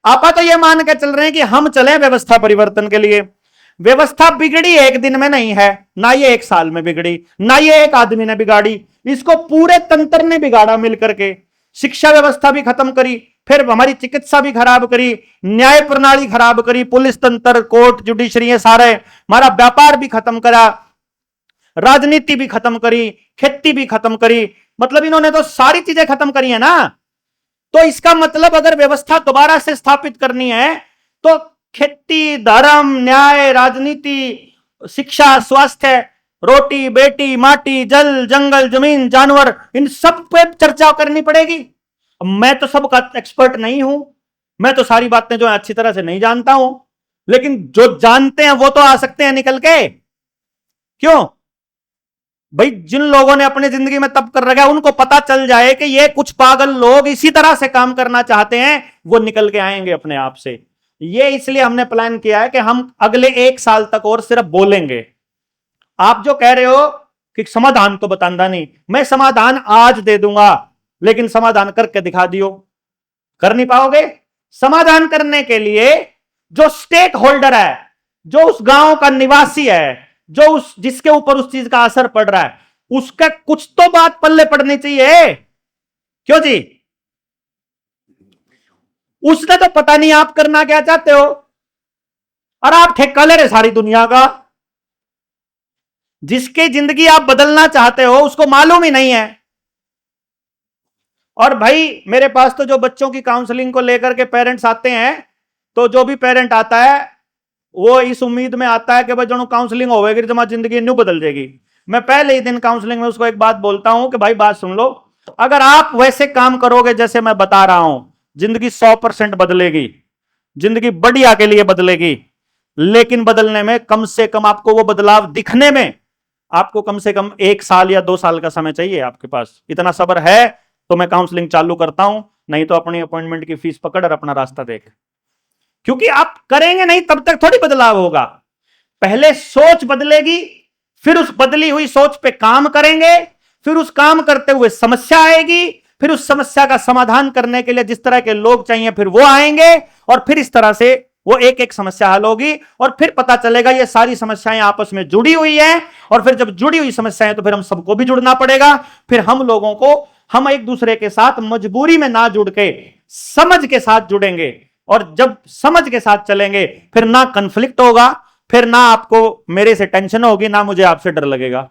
आपा तो ये मान के चल रहे हैं कि हम चले व्यवस्था परिवर्तन के लिए। व्यवस्था बिगड़ी एक दिन में नहीं है, ना ये एक साल में बिगड़ी, ना ये एक आदमी ने बिगाड़ी, इसको पूरे तंत्र ने बिगाड़ा मिलकर के। शिक्षा व्यवस्था भी खत्म करी, फिर हमारी चिकित्सा भी खराब करी, न्याय प्रणाली खराब करी, पुलिस तंत्र, कोर्ट, जुडिशरी, ये सारे, हमारा व्यापार भी खत्म करा, राजनीति भी खत्म करी, खेती भी खत्म करी, मतलब इन्होंने तो सारी चीजें खत्म करी है ना। तो इसका मतलब अगर व्यवस्था दोबारा से स्थापित करनी है तो खेती, धर्म, न्याय, राजनीति, शिक्षा, स्वास्थ्य, रोटी, बेटी, माटी, जल, जंगल, जमीन, जानवर, इन सब पे चर्चा करनी पड़ेगी। मैं तो सबका एक्सपर्ट नहीं हूं, मैं तो सारी बातें जो है अच्छी तरह से नहीं जानता हूं, लेकिन जो जानते हैं वो तो आ सकते हैं निकल के। क्यों भाई, जिन लोगों ने अपनी जिंदगी में तप कर रखा है उनको पता चल जाए कि ये कुछ पागल लोग इसी तरह से काम करना चाहते हैं, वो निकल के आएंगे अपने आप से। ये इसलिए हमने प्लान किया है कि हम अगले 1 साल तक और सिर्फ बोलेंगे। आप जो कह रहे हो कि समाधान तो बताना नहीं, मैं समाधान आज दे दूंगा, लेकिन समाधान करके दिखा दियो। कर नहीं पाओगे। समाधान करने के लिए जो स्टेक होल्डर है, जो उस गांव का निवासी है, जो उस जिसके ऊपर उस चीज का असर पड़ रहा है, उसका कुछ तो बात पल्ले पड़नी चाहिए। क्यों जी? उसने तो पता नहीं आप करना क्या चाहते हो, और आप ठेका ले रहे सारी दुनिया का। जिसकी जिंदगी आप बदलना चाहते हो उसको मालूम ही नहीं है। और भाई मेरे पास तो जो बच्चों की काउंसलिंग को लेकर के पेरेंट्स आते हैं, तो जो भी पेरेंट आता है वो इस उम्मीद में आता है कि भाई जो काउंसलिंग होगी तो हमारी जिंदगी न्यू बदल जाएगी। मैं पहले ही दिन काउंसलिंग में उसको एक बात बोलता हूं कि भाई बात सुन लो, अगर आप वैसे काम करोगे जैसे मैं बता रहा हूं, जिंदगी 100% बदलेगी, जिंदगी बढ़िया के लिए बदलेगी। लेकिन बदलने में कम से कम आपको वो बदलाव दिखने में आपको कम से कम 1 साल या 2 साल का समय चाहिए। आपके पास इतना सब्र है तो मैं काउंसलिंग चालू करता हूं, नहीं तो अपनी अपॉइंटमेंट की फीस पकड़ और अपना रास्ता देख। क्योंकि आप करेंगे नहीं तब तक थोड़ी बदलाव होगा। पहले सोच बदलेगी, फिर उस बदली हुई सोच पे काम करेंगे, फिर उस काम करते हुए समस्या आएगी, फिर उस समस्या का समाधान करने के लिए जिस तरह के लोग चाहिए फिर वो आएंगे, और फिर इस तरह से वो एक एक समस्या हल होगी। और फिर पता चलेगा ये सारी समस्याएं आपस में जुड़ी हुई हैं, और फिर जब जुड़ी हुई समस्याएं तो फिर हम सबको भी जुड़ना पड़ेगा। फिर हम लोगों को, हम एक दूसरे के साथ मजबूरी में ना जुड़ के समझ के साथ जुड़ेंगे, और जब समझ के साथ चलेंगे फिर ना कन्फ्लिक्ट होगा, फिर ना आपको मेरे से टेंशन होगी, ना मुझे आपसे डर लगेगा।